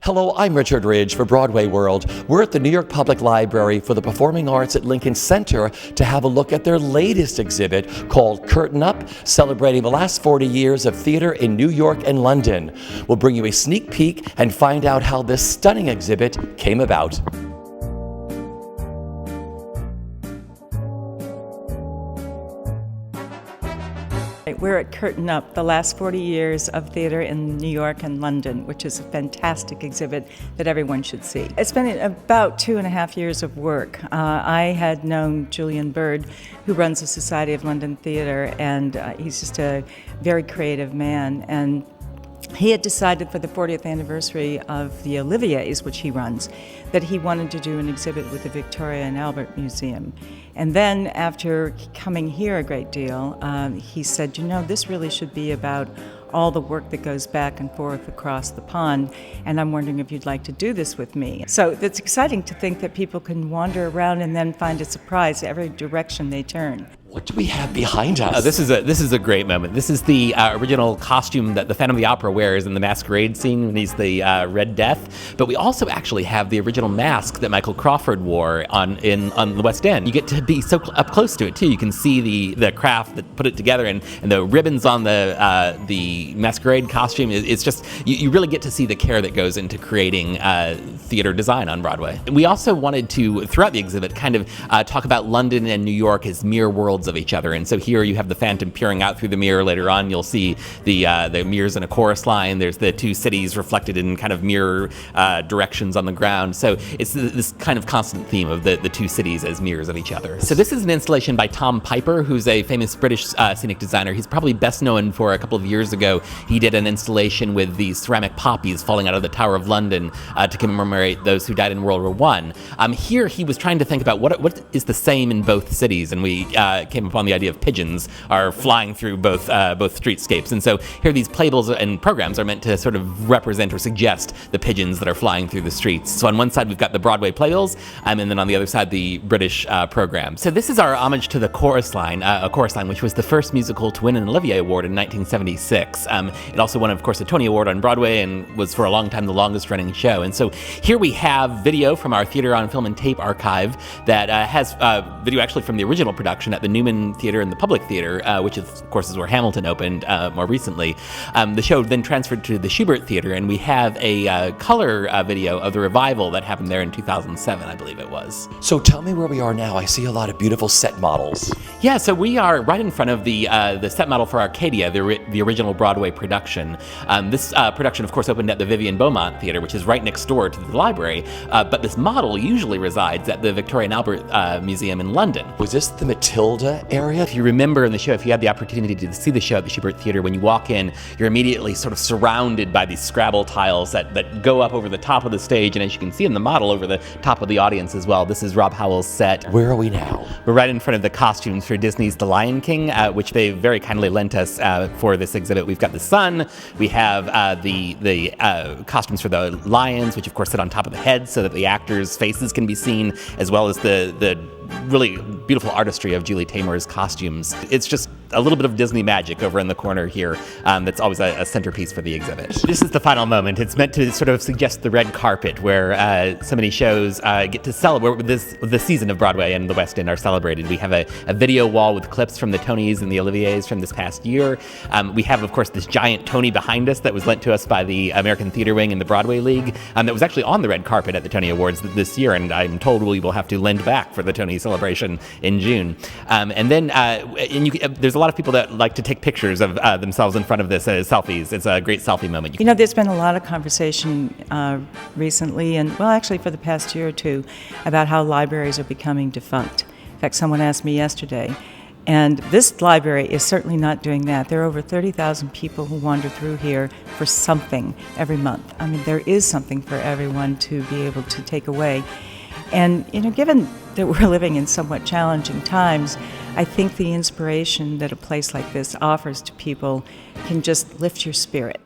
Hello, I'm Richard Ridge for Broadway World. We're at the New York Public Library for the Performing Arts at Lincoln Center to have a look at their latest exhibit called Curtain Up, celebrating the last 40 years of theater in New York and London. We'll bring you a sneak peek and find out how this stunning exhibit came about. We're at Curtain Up, the last 40 years of theater in New York and London, which is a fantastic exhibit that everyone should see. It's been about 2.5 years of work. I had known Julian Bird, who runs the Society of London Theatre, and he's just a very creative man. And he had decided for the 40th anniversary of the Olivier's, which he runs, that he wanted to do an exhibit with the Victoria and Albert Museum. And then after coming here a great deal, he said, you know, this really should be about all the work that goes back and forth across the pond, and I'm wondering if you'd like to do this with me. So it's exciting to think that people can wander around and then find a surprise every direction they turn. What do we have behind us? This is a great moment. This is the original costume that the Phantom of the Opera wears in the masquerade scene when he's the Red Death. But we also actually have the original mask that Michael Crawford wore on the West End. You get to be so up close to it too. You can see the craft that put it together, and the ribbons on the masquerade costume. It's just you really get to see the care that goes into creating theater design on Broadway. We also wanted to, throughout the exhibit, kind of talk about London and New York as mirror worlds of each other. And so here you have the Phantom peering out through the mirror. Later on, you'll see the mirrors in a chorus line. There's the two cities reflected in kind of mirror directions on the ground. So it's this kind of constant theme of the two cities as mirrors of each other. So this is an installation by Tom Piper, who's a famous British scenic designer. He's probably best known for a couple of years ago. He did an installation with these ceramic poppies falling out of the Tower of London to commemorate those who died in World War I. Here he was trying to think about what is the same in both cities, and we came upon the idea of pigeons are flying through both streetscapes. And so here these playbills and programs are meant to sort of represent or suggest the pigeons that are flying through the streets. So on one side we've got the Broadway playbills, and then on the other side the British program. So this is our homage to the chorus line, which was the first musical to win an Olivier Award in 1976. It also won, of course, a Tony Award on Broadway and was for a long time the longest running show. And so here we have video from our Theater on Film and Tape archive that has video actually from the original production at the Newman Theater and the Public Theater, which is, of course, is where Hamilton opened more recently. The show then transferred to the Shubert Theater, and we have a color video of the revival that happened there in 2007, I believe it was. So tell me where we are now. I see a lot of beautiful set models. Yeah, so we are right in front of the set model for Arcadia, the original Broadway production. This production, of course, opened at the Vivian Beaumont Theater, which is right next door to the library, but this model usually resides at the Victoria and Albert Museum in London. Was this the Matilda area? If you remember in the show, if you had the opportunity to see the show at the Shubert Theater, when you walk in, you're immediately sort of surrounded by these Scrabble tiles that go up over the top of the stage, and as you can see in the model, over the top of the audience as well. This is Rob Howell's set. Where are we now? We're right in front of the costumes for Disney's The Lion King, which they very kindly lent us for this exhibit. We've got the sun, we have the costumes for the lions, which of course sit on top of the heads so that the actors' faces can be seen, as well as the really beautiful artistry of Julie Taymor's costumes. It's just a little bit of Disney magic over in the corner here that's always a centerpiece for the exhibit. This is the final moment. It's meant to sort of suggest the red carpet where so many shows get to celebrate the season of Broadway and the West End are celebrated. We have a video wall with clips from the Tonys and the Oliviers from this past year. We have, of course, this giant Tony behind us that was lent to us by the American Theater Wing and the Broadway League that was actually on the red carpet at the Tony Awards this year, and I'm told we will have to lend back for the Tony celebration in June. And then there's a lot of people that like to take pictures of themselves in front of this as selfies. It's a great selfie moment. You know, there's been a lot of conversation recently, and well, actually for the past year or two, about how libraries are becoming defunct. In fact, someone asked me yesterday, and this library is certainly not doing that. There are over 30,000 people who wander through here for something every month. I mean, there is something for everyone to be able to take away. And, you know, given that we're living in somewhat challenging times, I think the inspiration that a place like this offers to people can just lift your spirit.